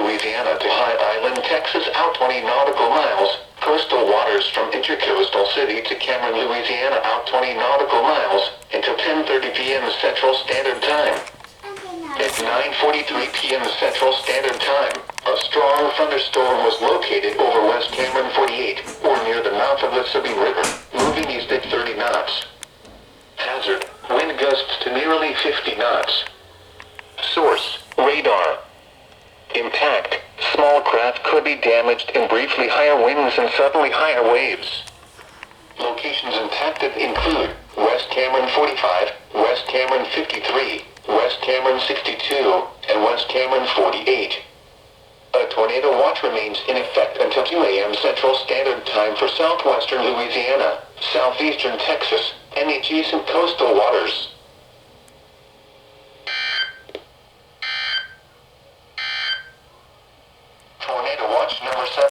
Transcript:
Louisiana to High Island, Texas, out 20 nautical miles. Coastal waters from Intercoastal City to Cameron, Louisiana, out 20 nautical miles until 10:30 p.m. Central Standard Time. At 9:43 p.m. Central Standard Time, a strong thunderstorm was located over West Cameron 48, or near the mouth of the Sabine River, moving east at 30 knots. Hazard, wind gusts to nearly 50 knots. Source, radar. Impact, small craft could be damaged in briefly higher winds and suddenly higher waves. Locations impacted include West Cameron 45, West Cameron 53, West Cameron 62, and West Cameron 48. A tornado watch remains in effect until 2 a.m. Central Standard Time for southwestern Louisiana, southeastern Texas, and the adjacent coastal waters. Tornado watch number 7.